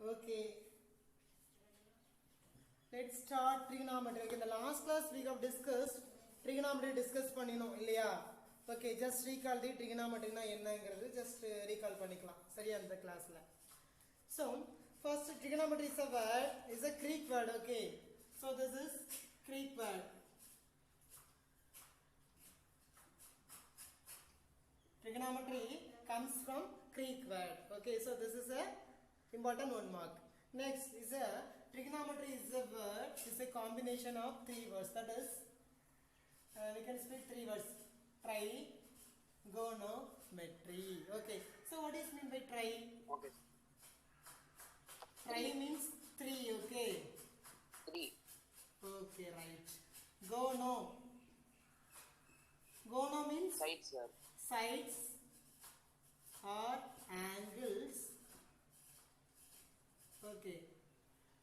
Okay, let's start trigonometry. Okay, in the last class we have discussed trigonometry discuss பண்ணினோம் இல்லையா? Okay, just recall the trigonometry na என்னங்கிறது just recall பண்ணிக்கலாம் சரியா இந்த கிளாஸ்ல. So, first trigonometry is a word, is a Greek word, okay. So this is Greek word. Trigonometry comes from Greek word, okay. So this is a important one mark. Next is a trigonometry is a word, is a combination of three words, that is we can speak three words: trigonometry, okay. So what is mean by tri? Okay. Tri means three, okay. 3. Okay, right. Gono means Sides, sir. sides or angles, okay.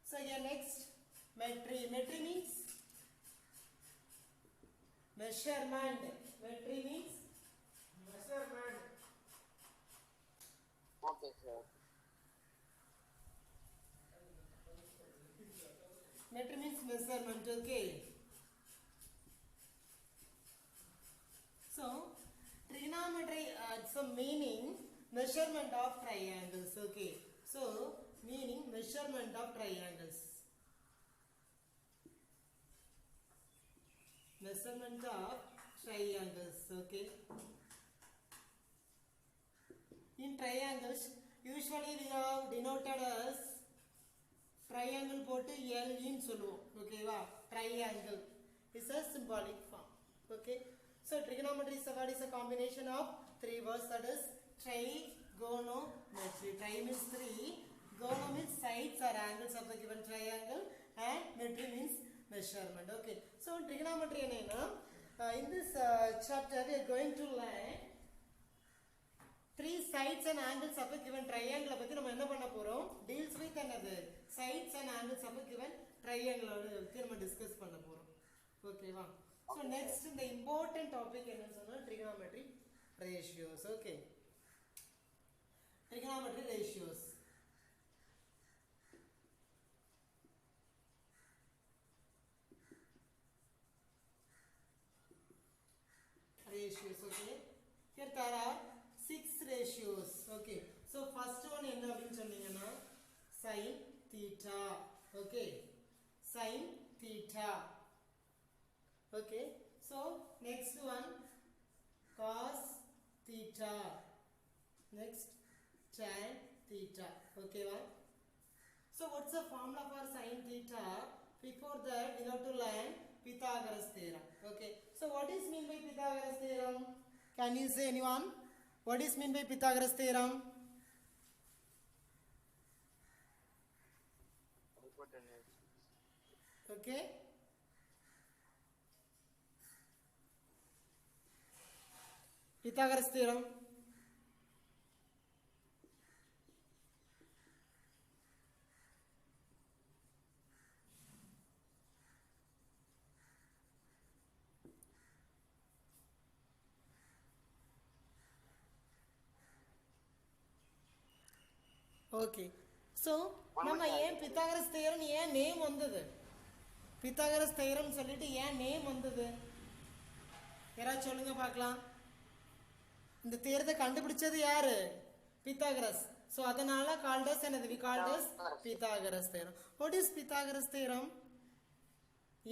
So here next, metry means measurement. Metry means measurement. Okay, sir. Metry means measurement, okay. So trigonometry it's a meaning measurement of triangles, okay. So meaning measurement of triangles, measurement of triangles, okay. In triangles usually we have denoted as triangle போட்டு L ன்னு சொல்லுவோம் ஓகேவா. Triangle is a symbolic form, okay. So trigonometry is a combination of three words, that is trigonometry. Tri means three, gono means sides or angles of the given triangle, and metry means measurement, okay. So trigonometry enna in this chapter we are going to learn three sides and angles of a given triangle. பத்தி நம்ம என்ன பண்ண போறோம்? deals with another sides and angles of a given triangle பத்தி நம்ம discuss பண்ண போறோம் ஓகேவா. So next the important topic என்ன சொன்னா trigonometry ratios, okay. Trigonometry ratios, okay. Here there are 6 ratios, okay. So first one என்ன அப்படினு சொன்னீங்கன்னா sin theta, okay. Sin theta, okay. So next one cos theta, next tan theta, okay va. So what's the formula for sin theta? Before that we have to learn Pythagoras theorem, okay. So what is mean by Pythagoras theorem? Can you say anyone? What is mean by Pythagoras theorem? Okay. Pythagoras theorem. Okay. So நம்ம ஏன் Pythagoras theorem ஏன் name வந்தது? Pythagoras theorem சொல்லிட்டு ஏன் name வந்தது? யாராச்சும் சொல்லுங்க பார்க்கலாம். இந்த தேரத்தை கண்டுபிடிச்சது யாரு? Pythagoras. So அதனால called as என்னது? We called as Pythagoras theorem. What is Pythagoras theorem?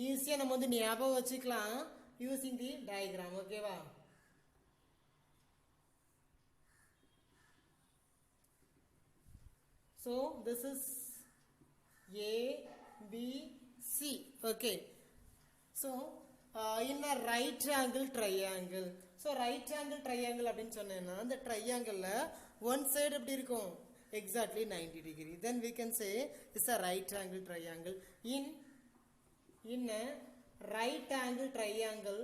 ஈஸியா நம்ம வந்து ஞாபகம் வச்சுக்கலாம் using the diagram, ஓகேவா. So this is A B C, okay. So in a right angle triangle, so right angle triangle அப்படினு சொன்னேன்னா அந்த triangleல one side எப்படி இருக்கும்? Exactly 90 degree. Then we can say it's a right angle triangle. In a right angle triangle,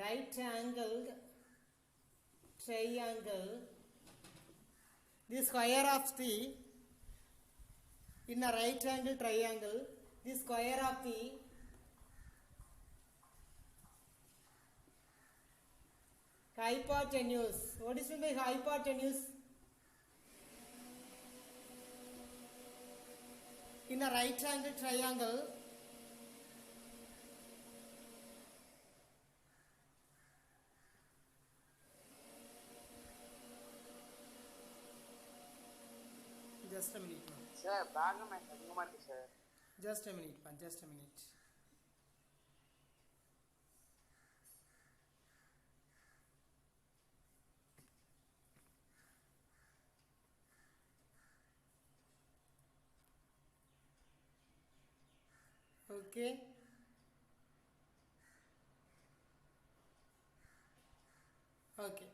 right angle triangle, the square of the, in a right angle triangle, the square of the hypotenuse. What is meant by hypotenuse? in a right angle triangle, just a minute. Sir, bathroom and sir. Just a minute, man. Just a minute. Okay. Okay.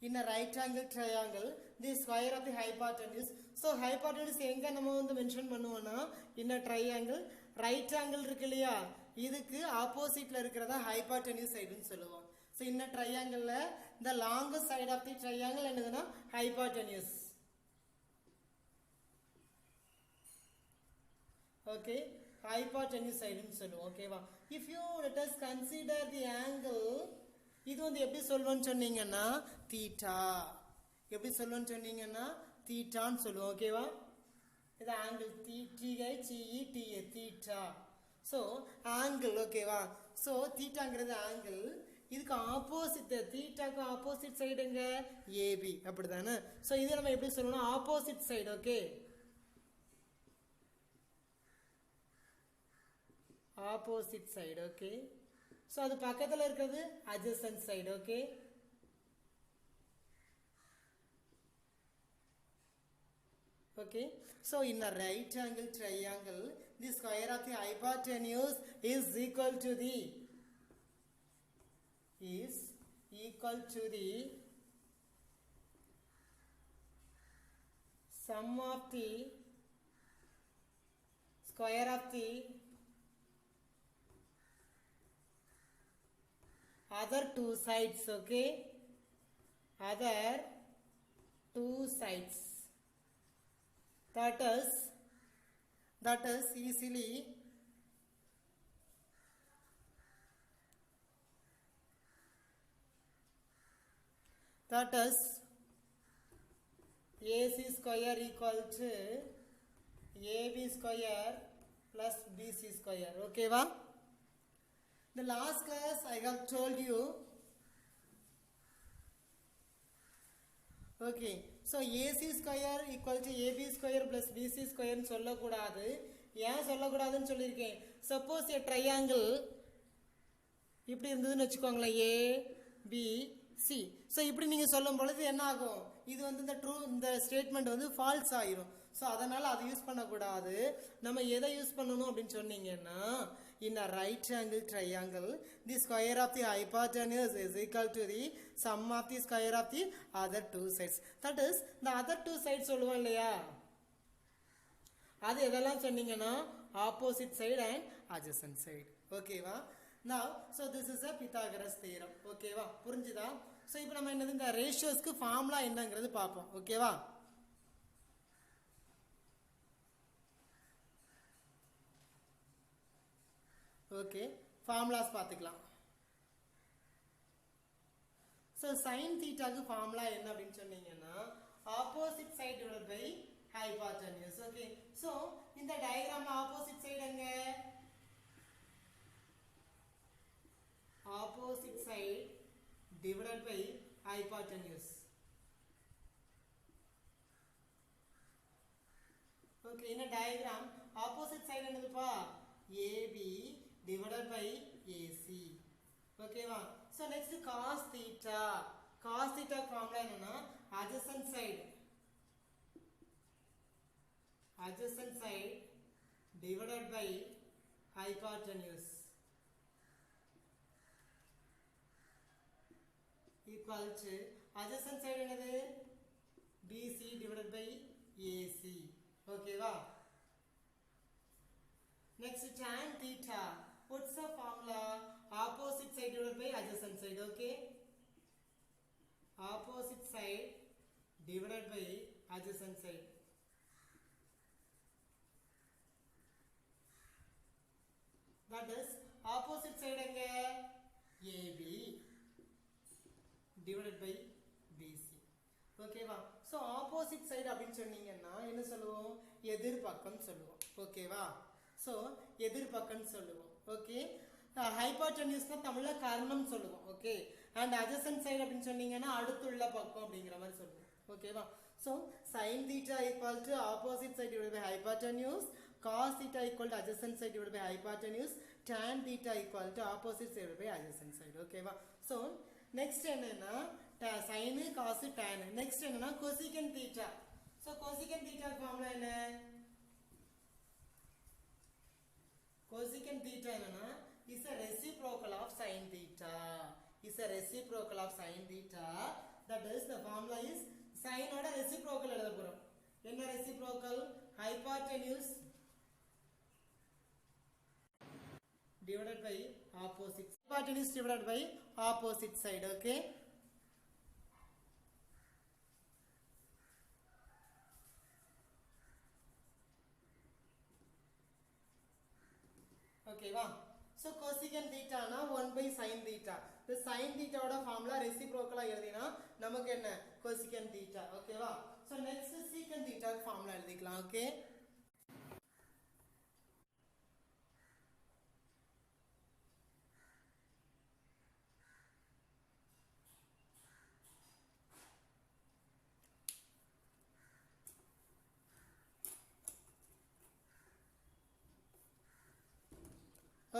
In a right angle triangle, the square of the hypotenuse. So hypotenuse எங்க நம்ம வந்து mention பண்ணுவோம்னா in a triangle right angle இருக்கு இல்லையா, இதுக்கு ஆப்போசிட்ல இருக்கிறதா hypotenuse சைடுன்னு சொல்லுவோம். So in a triangle the longest side of the triangle என்னதுன்னா hypotenuse. Okay, hypotenuse சைடுன்னு சொல்லுவோம். ஓகேவா? If you let us consider the angle, இது வந்து எப்படி சொல்லுவோம்னு சொன்னீங்கன்னா தீட்டா. எப்படி சொல்லுவோம்னு சொன்னீங்கன்னா தீட்டான்னு சொல்லுவோம். ஓகேவா? இது angle THETA theta. So angle. ஓகேவா? ஸோ தீட்டாங்கிறது ஆங்கிள். இதுக்கு ஆப்போசிட், தீட்டாக்கு ஆப்போசிட் சைடுங்க ஏபி. அப்படிதானே? ஸோ இது நம்ம எப்படி சொல்லணும்? Opposite side. Okay, opposite side. Okay, so அது பக்கத்தில் இருக்கிறது adjacent side. Okay, okay, so in a right angle triangle the square of the hypotenuse is equal to the sum of the square of the other two sides. Okay, other two sides. That is easily AC square equal to AB square plus BC square. Okay, va? The last class I have told you. Okay, so AC square equal to AB square plus BC square ன்னு சொல்லக்கூடாது. ஏன் சொல்லக்கூடாதுன்னு சொல்லியிருக்கேன்? Suppose a triangle இப்படி இருந்ததுன்னு வச்சுக்கோங்களேன், ABC. So இப்படி நீங்கள் சொல்லும் பொழுது என்ன ஆகும்? இது வந்து இந்த ஸ்டேட்மெண்ட் வந்து ஃபால்ஸ் ஆயிரும். ஸோ அதனால் அதை யூஸ் பண்ணக்கூடாது. நம்ம எதை யூஸ் பண்ணணும் அப்படின்னு சொன்னீங்கன்னா, in a right angle triangle the square of the hypotenuse is equal to the sum of the square of the other two sides. That is the other two sides சொல்லுவோம் இல்லையா, அது எதெல்லாம் சொன்னீங்கன்னா opposite side and adjacent side. ஓகேவா? Now so this is a Pythagoras theorem. ஓகேவா? புரிஞ்சுதா? So இப்போ நம்ம என்னது, இந்த ரேஷியோஸ்க்கு ஃபார்முலா என்னங்கிறது பார்ப்போம். ஓகேவா? ஓகே, ஃபார்முலாஸ் பார்த்துக்கலாம். ஸோ சைன் தீட்டாக்கு ஃபார்முலா என்ன அப்படின்னு சொன்னீங்கன்னா opposite side divided by hypotenuse. Okay, so இந்த டயக்ராம்ல ஆப்போசிட் சைடு எங்க? Opposite side divided by hypotenuse. Okay, இந்த டயக்ராம் ஆப்போசிட் சைடு என்னதுப்பா? AB divided by AC. ஓகேவா? so next cos theta. cos theta formula என்னன்னா adjacent side divided by hypotenuse equal to adjacent side என்னது? BC divided by AC. ஓகேவா? Next tan theta. What's the formula? Opposite side divided by adjacent side. Okay, opposite side divided by adjacent side. That is opposite side எங்க? AB divided by BC. ஓகேவா so opposite side அப்படினு சொன்னீங்கன்னா என்ன சொல்லுவோம் எதிர் பக்கம் சொல்லுவோம் ஓகேவா சோ எதிர் பக்கம் சொல்லுவோம் ஓகே ஹைபோடென்யூஸ்னா தமிழ்ல கர்ணம் சொல்லுவோம் ஓகே அண்ட் adjacent சைடு அப்படினு சொன்னீங்கன்னா அடுத்துள்ள பக்கம் அப்படிங்கற மாதிரி சொல்லுவோம் ஓகேவா so sin theta equal to opposite side divided by hypotenuse cos theta equal to adjacent side divided by hypotenuse tan theta equal to opposite side divided by adjacent side ஓகேவா so next என்னன்னா sin cos tan next என்னன்னா cosecant theta so cosecant theta formula என்ன cosecant theta என்னன்னா is a reciprocal of sin theta is a reciprocal of sin theta that is the formula is sin ஓட reciprocal எழுத போறோம் என்ன reciprocal hypotenuse divided by opposite hypotenuse divided by opposite side okay ஓகேவா so cosecant theta னா 1 by sin theta the sin theta ஓட formula ரெசிப்ரோக்கலா எழுதினா நமக்கு என்ன cosecant theta ஓகேவா so next secant theta formula எழுதிக்கலாம் ஓகே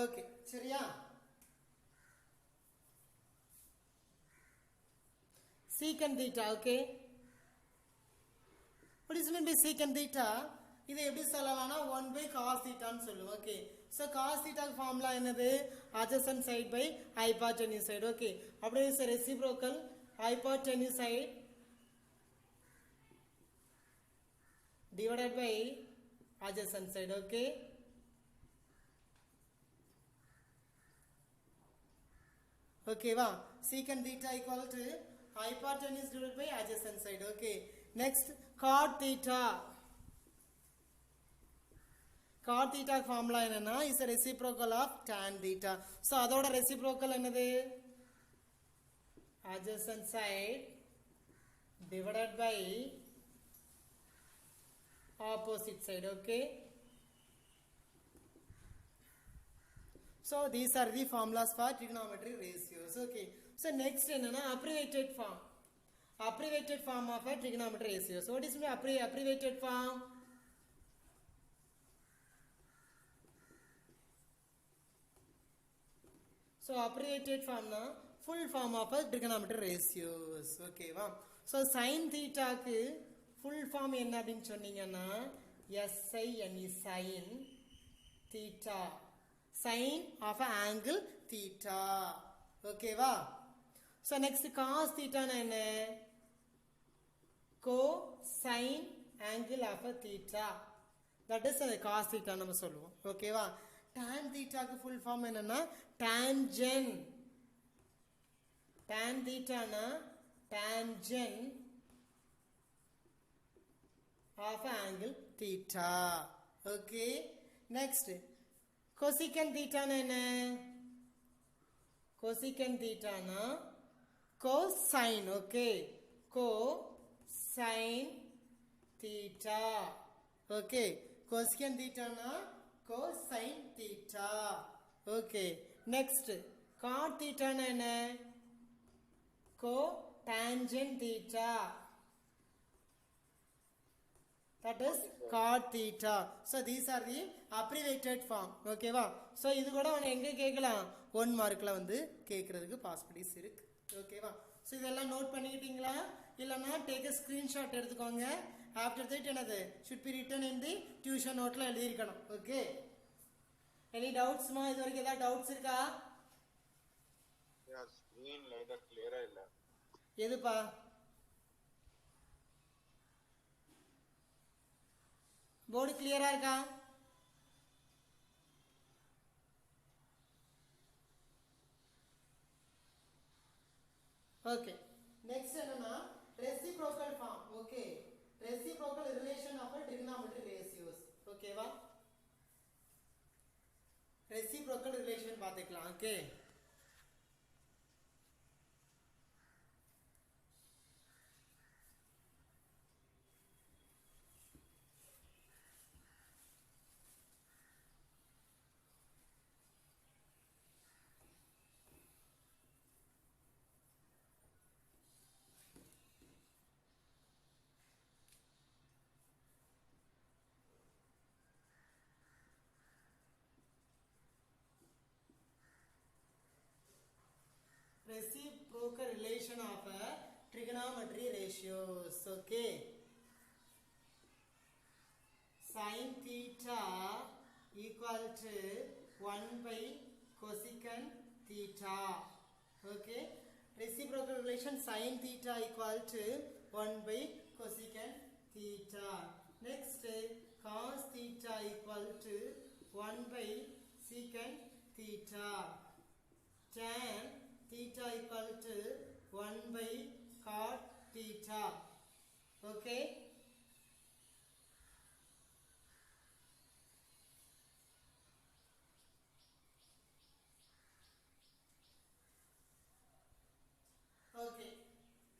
ஓகே சரியா secant theta okay what is meant by secant theta இதை எப்படி சொல்லலாம்னா 1 by cos theta ன்னு சொல்லுவோம் okay so cos theta formula என்னது adjacent side by hypotenuse side okay அப்படியே is reciprocal hypotenuse side divided by adjacent side okay ஓகேவா secant theta equal to hypotenuse divided by adjacent side okay next cot theta formula என்னன்னா is a reciprocal of tan theta so அதோட reciprocal என்னது adjacent side divided by opposite side okay so these are the formulas for trigonometry ratios okay so next என்னன்னா abbreviated form of a trigonometry ratio so what is mean abbreviated form so abbreviated form na full form of a trigonometry ratios okay va so sin theta க்கு full form என்ன அப்படினு சொன்னீங்கன்னா sin sin theta sin of an angle theta okay va so next cos theta na enna cosine angle of a theta that is cos theta நம்ம சொல்லுவோம் okay va tan theta க்கு full form என்னன்னா tangent tan theta na tangent of an angle theta okay next cosecant theta na enna cosecant theta na cosine okay cosine theta okay cosecant theta na cosine theta okay next cot theta na enna cotangent theta that is cot theta so these are the abbreviated form okay va so இது கூட எங்க கேக்கலாம் 1 மார்க்ல வந்து கேக்குறதுக்கு possibilities இருக்கு okay va so இதெல்லாம் note பண்ணிக்கிட்டீங்களா இல்லனா take a screenshot எடுத்துக்கோங்க after that என்னது should be written in the tuition noteல எழுதி இருக்கணும் okay any doubts ma இது வரைக்கும் ஏதாவது doubts இருக்கா yeah screen லைட்டா கிளியரா இல்ல எதுப்பா போர்டு கிளியரா இருக்கா okay next என்னன்னா reciprocal form okay reciprocal relation of a trigonometry ratios okay வா reciprocal relation பாத்துக்கலாம் okay ratios. Okay, sin theta equal to 1 by cosecant theta. Okay, reciprocal relation sin theta equal to 1 by cosecant theta. Next, cos theta equal to 1 by secant theta. Tan theta equal to 1 by cot theta. Okay, okay,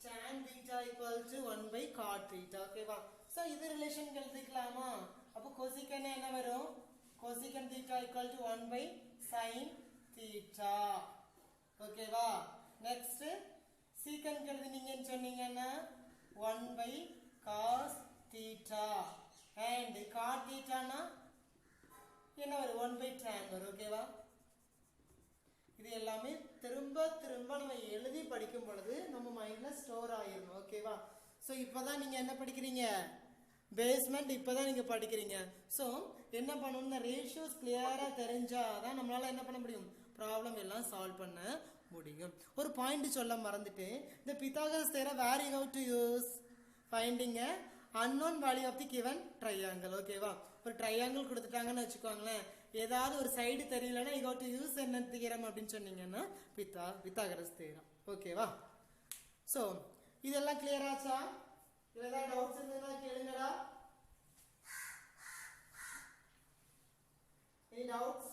tan theta equal to 1 by cot theta. Okay வா, so இது relation எழுதிக்கலாமா? அப்போ cosecant என்ன வரும்? cosecant theta equal to 1 by sin theta. Okay வா, next secant எழுதினீங்கன்னு சொன்னீங்கன்னா 1 by cos theta and cot theta னா என்ன வரும்? 1 by tan வரும். Okay வா, இது எல்லாமே திரும்ப திரும்ப நம்ம எழுதி படிக்கும் பொழுது நம்ம மைண்ட்ல ஸ்டோர் ஆயிரும். ஓகேவா, ஸோ இப்போதான் நீங்க என்ன படிக்கிறீங்க? பேஸ்மெண்ட் இப்போதான் நீங்க படிக்கிறீங்க. ஸோ என்ன பண்ணணும்னா ரேஷியோஸ் கிளியரா தெரிஞ்சாதான் நம்மளால என்ன பண்ண முடியும்? ப்ராப்ளம் எல்லாம் சால்வ் பண்ண முடியும். ஒரு பாயிண்ட் சொல்ல மறந்துட்டு, இந்த Pythagoras theorem where you have to use finding a unknown value of the given triangle. ஓகேவா, ஒரு ட்ரையாங்கிள் கொடுத்துட்டாங்கன்னு வச்சுக்கோங்களேன், ஏதாவது ஒரு சைடு தெரியலன்னா யூ ஹவ் டு யூஸ் என்ன தியரம் அப்படின்னு சொன்னீங்கன்னா பித்தாகரஸ் தேரம். ஓகேவா, ஸோ இதெல்லாம் கிளியர் ஆச்சா? ஏதாவது டவுட்ஸ் இருந்ததுன்னா கேளுங்கடா. Any doubts?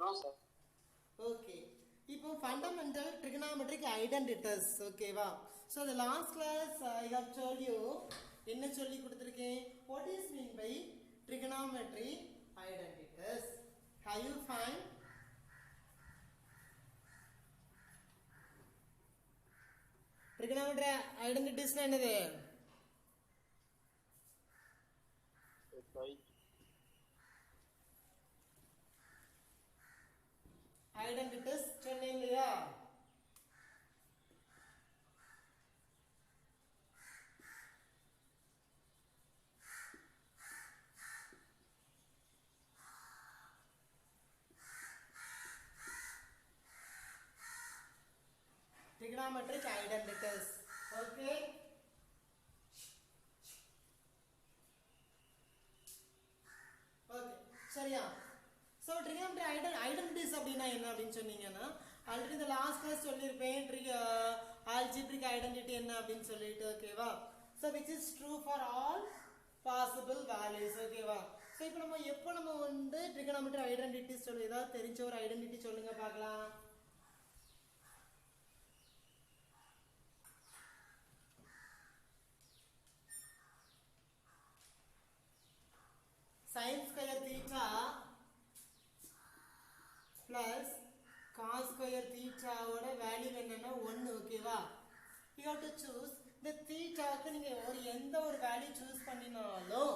No sir. Okay, இப்போ ஃபண்டமெண்டல் ட்ரிகனாமெட்ரிக் ஐடென்டிட்டஸ். ஓகேவா, so the last class I have told you என்ன சொல்லி கொடுத்துருக்கேன்? what is mean by trigonometry identities? Have you find? trigonometry identities என்னது? identities சொன்னீங்க இல்லையா? trigonometric identities. Okay, okay, சரியா? So trigonometric identities அப்படினா என்ன அப்படினு சொன்னீங்கன்னா, ஆல்ரெடி இந்த லாஸ்ட் கிளாஸ் சொல்லிருப்பேன் algebraic identity என்ன அப்படினு சொல்லிட்டு. ஓகேவா, so which is true for all possible values. ஓகேவா, so இப்போ நம்ம வந்து trigonometric identities சொல்ல ஏதாவது தெரிஞ்ச ஒரு ஐடென்டிட்டி சொல்லுங்க பார்க்கலாம். sin square theta plus cos square theta ஓட வேல்யூ என்னன்னா 1. ஓகேவா, you have to choose the theta க்கு நீங்க எந்த ஒரு வேல்யூ சூஸ் பண்ணினாலும்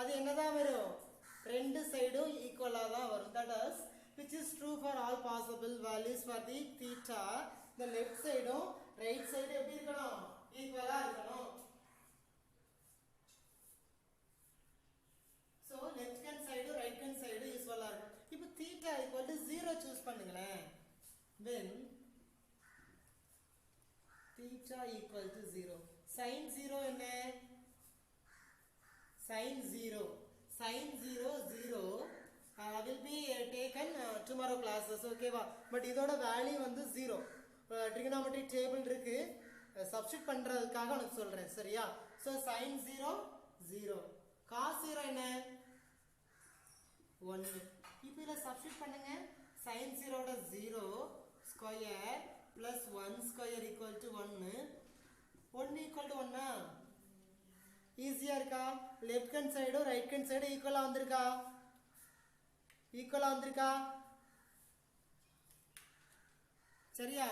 அது என்னதான் வரும்? ரெண்டு சைடும் ஈக்குவலா தான் வரும். that is which is true for all possible values for the theta. the left side um right side எப்படி இருக்கணும்? ஈக்குவலா இருக்கணும். so left hand side right hand side ஈக்குவலா இருக்கும். இப்போ theta equal to 0 choose பண்ணுங்களேன். then theta equal to 0. sin 0 என்ன? sin 0 0 will be taken tomorrow classes. ஓகேவா, பட் இதோட வேல்யூ வந்து 0. trigonometric table இருக்கு, சப்ஸ்டிட் பண்றதுக்காக நான் சொல்றேன். சரியா, so sin 0 0, cos 0 என்ன? 1. இப்போ இத சப்ஸ்டிட் பண்ணுங்க. sin 0 ஓட 0 square plus 1 square equal to 1. 1 equal to 1 ஈஸியா இருக்கா? லெஃப்ட் ஹேண்ட் சைடும் ரைட் ஹேண்ட் சைடும் ஈக்குவலா வந்திருக்கா? ஈக்குவலா வந்திருக்கா? சரியா,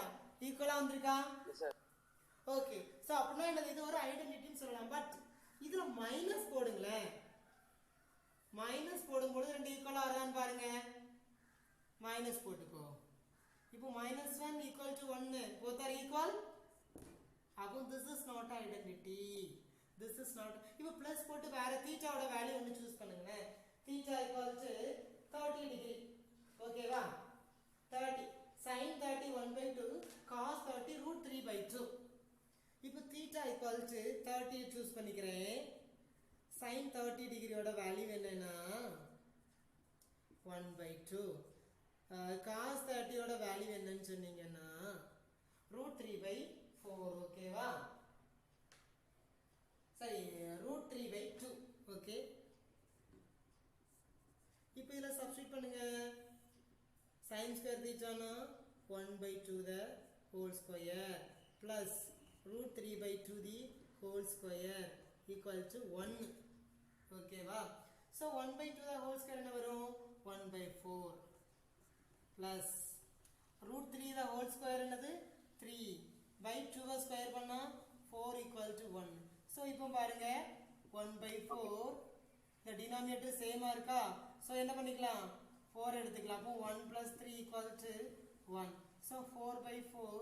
ஈக்குவலா வந்திருக்கா? ஓகே, சோ அப்படினா என்னது? இது ஒரு ஐடென்டிட்டின்னு சொல்லலாம். பட் இதுல மைனஸ் போடுங்களேன். மைனஸ் போடும்போது ரெண்டு ஈக்குவலா வருதான்னு பாருங்க. மைனஸ் போட்டுக்கோ. இப்போ -1 equal to 1 both are equal அப்போ this is not identity this is not இப்போ ப்ளஸ் போட்டு வேற தீட்டாவோட வேல்யூ ஒன்னு சூஸ் பண்ணுங்க theta equal to 30 degree ஓகேவா 30 sin 30 1/2 cos 30 √3/2 இப்போ theta equal to 30 சூஸ் பண்ணிக்கிறேன் sin 30 டிகிரியோட வேல்யூ என்னன்னா 1/2 cos 30 ஓட வேல்யூ என்னன்னு சொன்னீங்கன்னா √3/4 ஓகேவா சரி √3/2 ஓகே இப்போ இதல சப்ஸ்டிட்யூட் பண்ணுங்க sin square theta na 1/2 the whole square plus √3/2 the whole square equal to 1 ஓகேவா so 1/2 the whole square என்ன வரும் 1/4 plus √3 the whole square என்னது 3/2 square பண்ணா 4 equal to 1 so இப்போ பாருங்க 1/4 the denominator same இருக்கா so என்ன பண்ணிக்கலாம் 4 எடுத்துக்கலாம் அப்போ 1 plus 3 equal to 1 so 4/4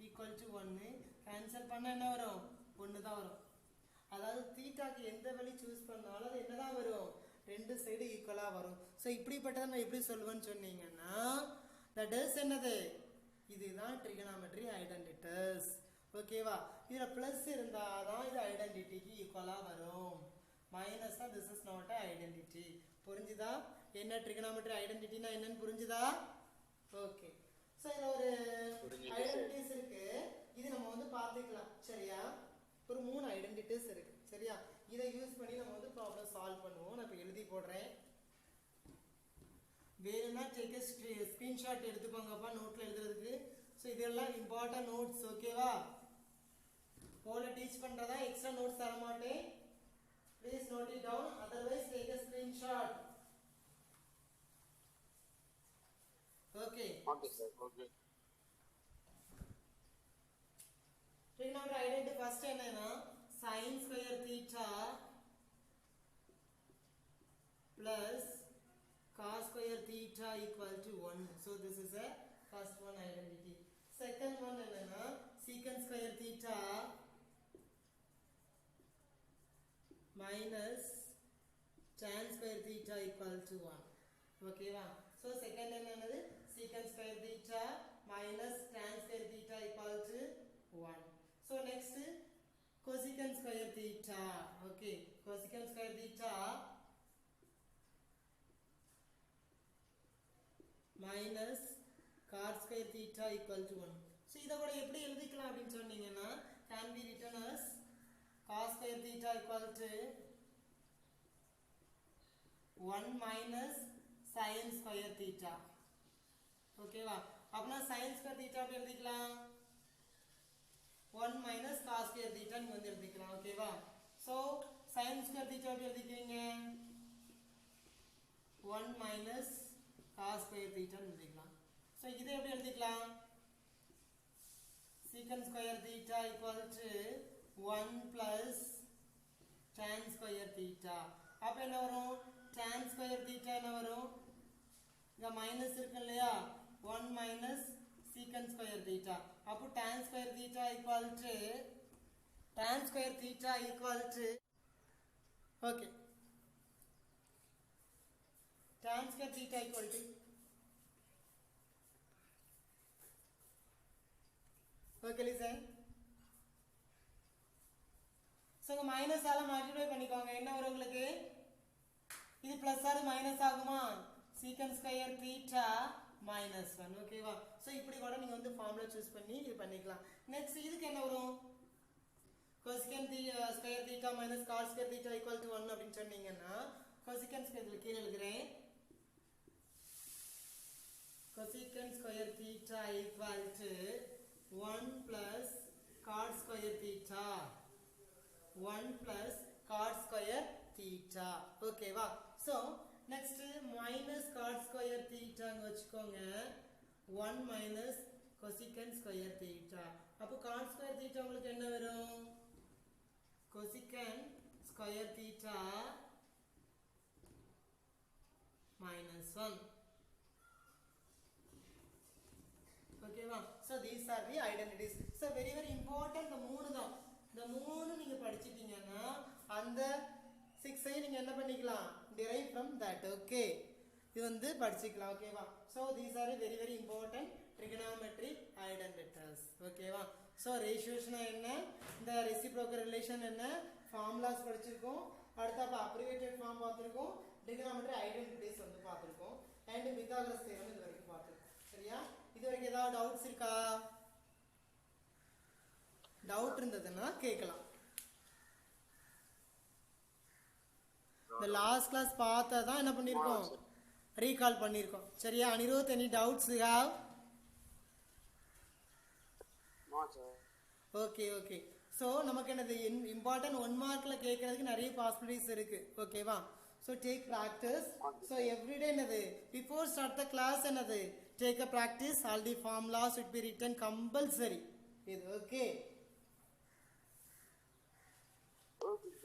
equal to 1 cancel பண்ணா என்ன வரும் 1 தான் வரும் அதாவது தீட்டாக்கு எந்த வழி சூஸ் பண்ணாலும் அது என்னதான் வரும் ரெண்டு சைடு ஈக்குவலா வரும் சோ இப்படிப்பட்டத நான் எப்படி சொல்லுவேன்னு சொன்னீங்கன்னா that is என்னது இதுதான் trigonometry identities ஓகேவா இதுல பிளஸ் இருந்தாதான் இது ஐடென்டிட்டிக்கு ஈக்குவலா வரும் minus this is not a identity புரிஞ்சுதா என்ன trigonometry identity னா என்னன்னு புரிஞ்சுதா ஓகே சோ இதுல ஒரு ஐடென்டிட்டிஸ் இருக்கு இது நம்ம வந்து பாத்துக்கலாம் சரியா ஒரு மூணு ஐடென்டிட்டிஸ் இருக்கு சரியா இதை யூஸ் பண்ணி நம்ம வந்து ப்ராப்ளம் சால்வ் பண்ணுவோம் நான் இப்ப எழுதி போடுறேன் வேணும்னா டேக் ஸ்கிரீன்ஷாட் எடுத்துக்கோங்கப்பா நோட்ல எழுதுறதுக்கு சோ இதெல்லாம் இம்பார்ட்டன்ட் நோட்ஸ் ஓகேவா போல டீச் பண்றதா எக்ஸ்ட்ரா நோட்ஸ் தர மாட்டேன் please note it down otherwise take a screenshot okay sir okay trigonometry identity first என்னன்னா sin square theta plus cos square theta equal to 1 so this is a first one identity second one என்னன்னா secant square theta minus tan square theta equal to 1 ஓகேவா so second என்னது secant square theta minus tan square theta equal to 1 so next cosecant square theta okay cosecant square theta minus cot square theta equal to 1 so இத கூட எப்படி எழுதிக்கலாம் அப்படினு சொன்னீங்கன்னா can be written as cos square theta equal to 1 minus sin square theta ஓகேவா அப்பனா sin square theta எப்படி எழுதிக்கலாம் 1 minus cos square theta நீங்க வந்து எழுதிக்கலாம் ஓகேவா so sin square theta எப்படி எழுதிக்குவீங்க 1 minus cos square theta ன்னு எழுதிக்கலாம் so இதை எப்படி எழுதிக்கலாம் secant square theta equal to 1 plus tan square theta அப்ப என்ன வரும் tan square theta என்ன வரும் இங்க மைனஸ் இருக்கு இல்லையா 1 minus secant square theta அப்போ tan square theta equal to okay tan square theta equal to okay listen so minus ஆல மல்டிப்ளை பண்ணிக்கோங்க என்ன வரும் உங்களுக்கு இது பிளஸ் ஆர் மைனஸ் ஆகுமா secant square theta minus 1 ஓகேவா சோ இப்படி கூட நீங்க வந்து ஃபார்முலா சூஸ் பண்ணி இது பண்ணிக்கலாம் நெக்ஸ்ட் இதுக்கு என்ன வரும் cosecant square theta minus cot square theta equal to 1 அப்படினு சொன்னீங்கன்னா cosecant square கீழ எழுதுறேன் cosecant square theta equal to 1 plus cot square theta 1 plus cot square theta ஓகேவா so next minus cot square theta ங்க வெச்சுக்கோங்க 1 minus cosecant square theta அப்போ cot square theta உங்களுக்கு என்ன வரும் cosecant square theta minus 1 so these are the identities. So very very important இந்த மூணு தான். இந்த மூணு நீங்க படிச்சிட்டீங்கன்னா அந்த 6 ஐ நீங்க என்ன பண்ணிக்கலாம் derive from that. okay இது வந்து படிச்சிக்கலாம். ஓகேவா? so these are very very important trigonometric identities. ஓகேவா? so ratiosனா என்ன, இந்த reciprocal relation என்ன, formulas படிச்சிருக்கோம், அடுத்து abbreviated form பார்த்திருக்கோம், trigonometric identities வந்து பார்த்திருக்கோம், and Pythagoras theorem இது வரைக்கும் பார்த்திருக்கோம். சரியா? இது வரைக்கும் ஏதாவது டவுட்ஸ் இருக்கா? டவுட் இருந்ததுன்னா கேட்கலாம். இந்த லாஸ்ட் கிளாஸ் பார்த்தா தான் என்ன பண்ணிருக்கோம், ரீகால் பண்ணிருக்கோம். சரியா? Anirudh, any doubts you have? No, sir. Okay okay so நமக்கு என்னது இம்பார்ட்டன்ட் 1 மார்க்ல கேட்கறதுக்கு நிறைய பாசிபிலிட்டிஸ் இருக்கு. ஓகேவா? So take practice. So everyday என்னது பிஃபோர் ஸ்டார்ட் த கிளாஸ் என்னது take a practice. All the formulas would be written compulsory. இது ஓகே. Okay.